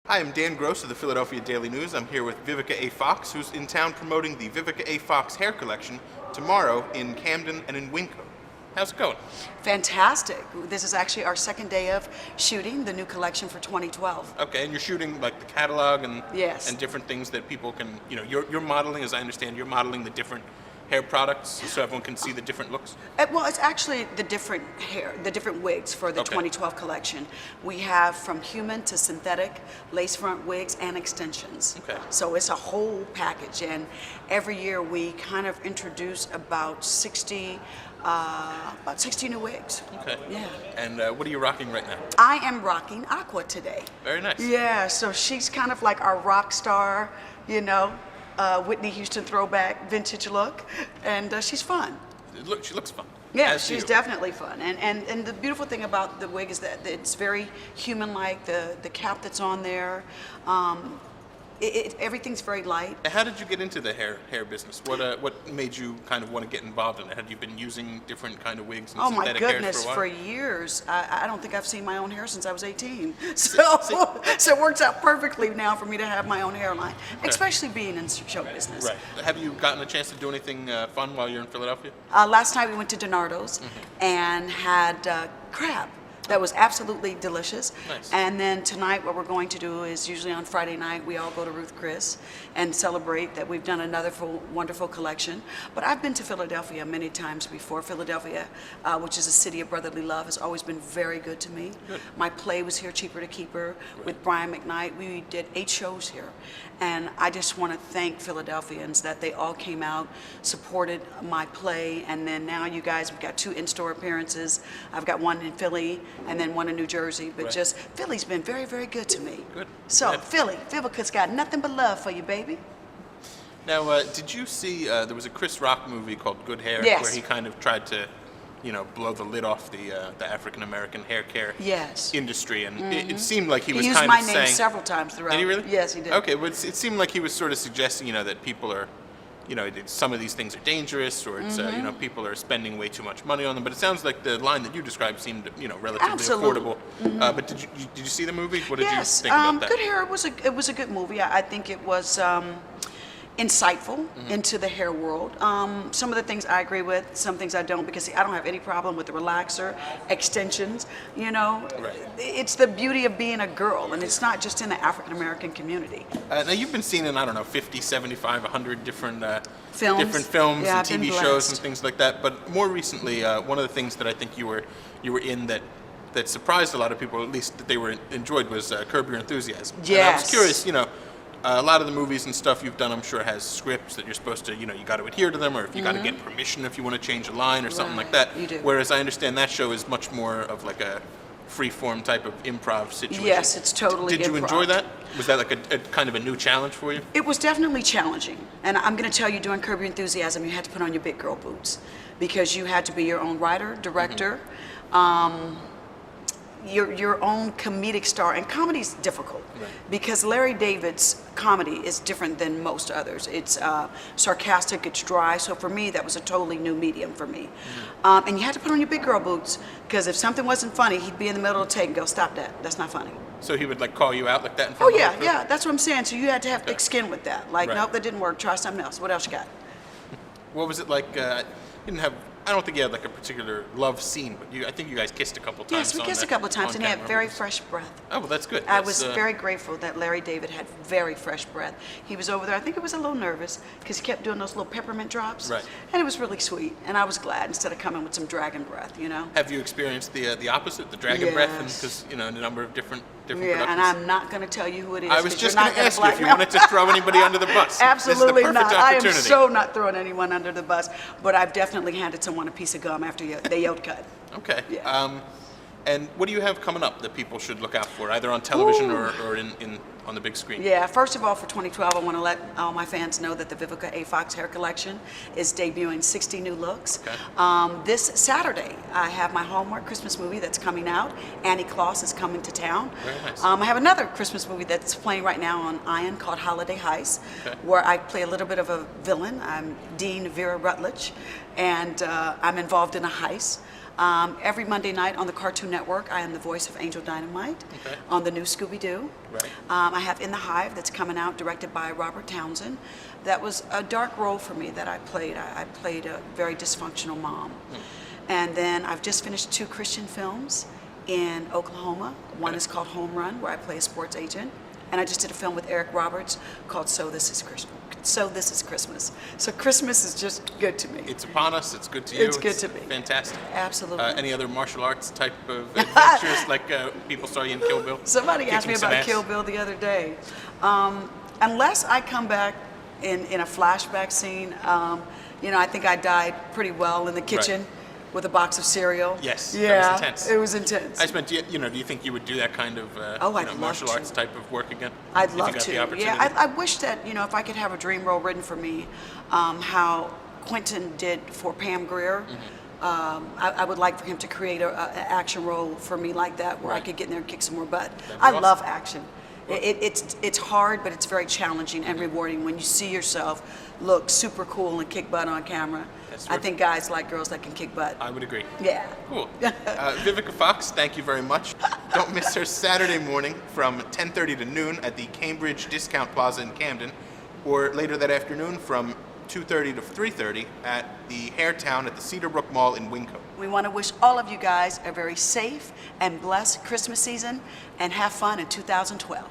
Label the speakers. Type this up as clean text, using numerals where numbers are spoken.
Speaker 1: Hi, I'm Dan Gross of the Philadelphia Daily News. I'm here with Vivica A. Fox, who's in town promoting the Vivica A. Fox hair collection tomorrow in Camden and in Winco. How's it going?
Speaker 2: Fantastic. This is actually our second day of shooting the new collection for 2012.
Speaker 1: Okay, and you're shooting like the catalog and
Speaker 2: Yes.
Speaker 1: and different things that people can, you're modeling, as I understand, you're modeling the different hair products so everyone can see the different looks?
Speaker 2: Well, it's actually the different hair, the different wigs for the
Speaker 1: Okay.
Speaker 2: 2012 collection. We have from human to synthetic, lace front wigs, and extensions.
Speaker 1: Okay.
Speaker 2: So it's a whole package, and every year we kind of introduce about 60 new wigs.
Speaker 1: Okay.
Speaker 2: Yeah.
Speaker 1: And what are you rocking right now?
Speaker 2: I am rocking Aqua today.
Speaker 1: Very nice.
Speaker 2: Yeah, so she's kind of like our rock star, Whitney Houston throwback vintage look, and she's fun.
Speaker 1: She looks fun.
Speaker 2: Yeah,
Speaker 1: As
Speaker 2: she's
Speaker 1: you.
Speaker 2: definitely fun. And the beautiful thing about the wig is that it's very human-like, the cap that's on there. Everything's very light.
Speaker 1: How did you get into the hair business? What made you kind of want to get involved in it? Had you been using different kind of wigs and
Speaker 2: Oh my
Speaker 1: synthetic hairs
Speaker 2: goodness,
Speaker 1: for a
Speaker 2: for
Speaker 1: while?
Speaker 2: years. I don't think I've seen my own hair since I was 18. So it works out perfectly now for me to have my own hairline, especially being in show business.
Speaker 1: Right. Have you gotten a chance to do anything fun while you're in Philadelphia?
Speaker 2: Last night we went to Donardo's and had crab. That was absolutely delicious.
Speaker 1: Nice.
Speaker 2: And then tonight what we're going to do is usually on Friday night we all go to Ruth Chris and celebrate that we've done another wonderful collection. But I've been to Philadelphia many times before. Philadelphia, which is a city of brotherly love, has always been very good to me.
Speaker 1: Good.
Speaker 2: My play was here, Cheaper to Keep Her, with Brian McKnight. We did 8 shows here. And I just want to thank Philadelphians that they all came out, supported my play, and then now you guys, we've got 2 in-store appearances. I've got one in Philly and then one in New Jersey, but
Speaker 1: Right.
Speaker 2: just Philly's been very, very good to me.
Speaker 1: Good.
Speaker 2: So
Speaker 1: Good.
Speaker 2: Philly, Vivica's got nothing but love for you, baby.
Speaker 1: Now, did you see there was a Chris Rock movie called Good Hair,
Speaker 2: Yes.
Speaker 1: where he kind of tried to, blow the lid off the African American hair care
Speaker 2: Yes.
Speaker 1: industry, and it seemed like he was
Speaker 2: used
Speaker 1: kind
Speaker 2: my
Speaker 1: of
Speaker 2: name
Speaker 1: saying.
Speaker 2: several times throughout.
Speaker 1: Did he really?
Speaker 2: Yes, he did.
Speaker 1: Okay, but it seemed like he was sort of suggesting, that people are, some of these things are dangerous, or it's, people are spending way too much money on them. But it sounds like the line that you described seemed, relatively
Speaker 2: Absolutely.
Speaker 1: affordable. But did you see the movie? What did
Speaker 2: Yes,
Speaker 1: you think about that?
Speaker 2: Good Hair was a good movie. I think it was insightful into the hair world. Some of the things I agree with, some things I don't, because see, I don't have any problem with the relaxer, extensions,
Speaker 1: Right.
Speaker 2: It's the beauty of being a girl, and it's not just in the African American community.
Speaker 1: Now you've been seen in, I don't know, 50, 75, 100 different
Speaker 2: Films.
Speaker 1: different films
Speaker 2: Yeah,
Speaker 1: and
Speaker 2: I've been
Speaker 1: TV shows
Speaker 2: blessed.
Speaker 1: and things like that. But more recently, one of the things that I think you were in that surprised a lot of people, at least that they were enjoyed, was Curb Your Enthusiasm. And I was
Speaker 2: Yes.
Speaker 1: curious, a lot of the movies and stuff you've done, I'm sure, has scripts that you're supposed to, you got to adhere to them, or if you got to get permission if you want to change a line or something like
Speaker 2: Right,
Speaker 1: that.
Speaker 2: you do.
Speaker 1: Whereas I understand that show is much more of like a free-form type of improv situation.
Speaker 2: Yes, it's totally
Speaker 1: Did you
Speaker 2: improv.
Speaker 1: enjoy that? Was that like a kind of a new challenge for you?
Speaker 2: It was definitely challenging. And I'm going to tell you, during Curb Your Enthusiasm, you had to put on your big girl boots because you had to be your own writer, director, your own comedic star. And comedy is difficult because Larry David's comedy is different than most others. It's sarcastic, it's dry. So for me, that was a totally new medium for me. And you had to put on your big girl boots because if something wasn't funny, he'd be in the middle of the take and go, "Stop that, that's not funny."
Speaker 1: So he would like call you out like that in
Speaker 2: Oh
Speaker 1: front of
Speaker 2: yeah,
Speaker 1: the crew?
Speaker 2: yeah, that's what I'm saying. So you had to have thick skin with that. Like,
Speaker 1: Right.
Speaker 2: nope, that didn't work. Try something else. What else you got?
Speaker 1: What was it like? I don't think you had like a particular love scene, but I think you guys kissed a couple times.
Speaker 2: Yes, we kissed a couple of times,
Speaker 1: on
Speaker 2: and he had
Speaker 1: camera.
Speaker 2: very fresh breath.
Speaker 1: Oh, well, that's good.
Speaker 2: I
Speaker 1: That's,
Speaker 2: was very grateful that Larry David had very fresh breath. He was over there. I think he was a little nervous because he kept doing those little peppermint drops.
Speaker 1: Right.
Speaker 2: And it was really sweet. And I was glad instead of coming with some dragon breath,
Speaker 1: Have you experienced the opposite, the dragon breath, and
Speaker 2: Yes.
Speaker 1: because a number of different
Speaker 2: Yeah,
Speaker 1: productions?
Speaker 2: and I'm not going to tell you who it is.
Speaker 1: I was
Speaker 2: 'cause
Speaker 1: just
Speaker 2: you're
Speaker 1: going
Speaker 2: not
Speaker 1: to
Speaker 2: gonna
Speaker 1: ask you if you
Speaker 2: blackmail-
Speaker 1: wanted to throw anybody under the bus.
Speaker 2: Absolutely
Speaker 1: This is the perfect
Speaker 2: not. I am
Speaker 1: opportunity.
Speaker 2: so not throwing anyone under the bus. But I've definitely handed someone a piece of gum after they yelled cut.
Speaker 1: Okay.
Speaker 2: Yeah.
Speaker 1: And what do you have coming up that people should look out for, either on television or in on the big screen?
Speaker 2: Yeah, first of all, for 2012, I want to let all my fans know that the Vivica A. Fox hair collection is debuting 60 new looks.
Speaker 1: Okay.
Speaker 2: This Saturday, I have my Hallmark Christmas movie that's coming out. Annie Claus is coming to town.
Speaker 1: Very nice.
Speaker 2: I have another Christmas movie that's playing right now on Ion called Holiday Heist,
Speaker 1: Okay.
Speaker 2: where I play a little bit of a villain. I'm Dean Vera Rutledge, and I'm involved in a heist. Every Monday night on the Cartoon Network, I am the voice of Angel Dynamite on the new Scooby-Doo.
Speaker 1: Right.
Speaker 2: I have In the Hive that's coming out, directed by Robert Townsend. That was a dark role for me that I played. I played a very dysfunctional mom. And then I've just finished 2 Christian films in Oklahoma. One is called Home Run, where I play a sports agent. And I just did a film with Eric Roberts called So This Is Christmas. So Christmas is just good to me.
Speaker 1: It's upon us. It's good to you.
Speaker 2: It's good to me.
Speaker 1: Fantastic.
Speaker 2: Absolutely.
Speaker 1: Any other martial arts type of adventures like people saw you in Kill Bill?
Speaker 2: Somebody asked me
Speaker 1: Kicking some
Speaker 2: about
Speaker 1: ass?
Speaker 2: Kill Bill the other day. Unless I come back in a flashback scene, I think I died pretty well in the kitchen with a box of cereal.
Speaker 1: Yes,
Speaker 2: Yeah,
Speaker 1: that was intense.
Speaker 2: it was intense.
Speaker 1: I just meant, do you think you would do that kind of
Speaker 2: I'd love
Speaker 1: martial
Speaker 2: to.
Speaker 1: arts type of work again?
Speaker 2: I'd
Speaker 1: if
Speaker 2: love
Speaker 1: you got
Speaker 2: to.
Speaker 1: The opportunity?
Speaker 2: Yeah, I wish that, if I could have a dream role written for me, how Quentin did for Pam Grier. I would like for him to create an action role for me like that, where I could get in there and kick some more butt. I
Speaker 1: awesome.
Speaker 2: love action. It's hard, but it's very challenging and rewarding when you see yourself look super cool and kick butt on camera. I think guys like girls that can kick butt.
Speaker 1: I would agree.
Speaker 2: Yeah.
Speaker 1: Cool. Vivica Fox, thank you very much. Don't miss her Saturday morning from 10:30 to noon at the Cambridge Discount Plaza in Camden, or later that afternoon from 2:30 to 3:30 at the Hairtown at the Cedarbrook Mall in Wingcote.
Speaker 2: We want to wish all of you guys a very safe and blessed Christmas season, and have fun in 2012.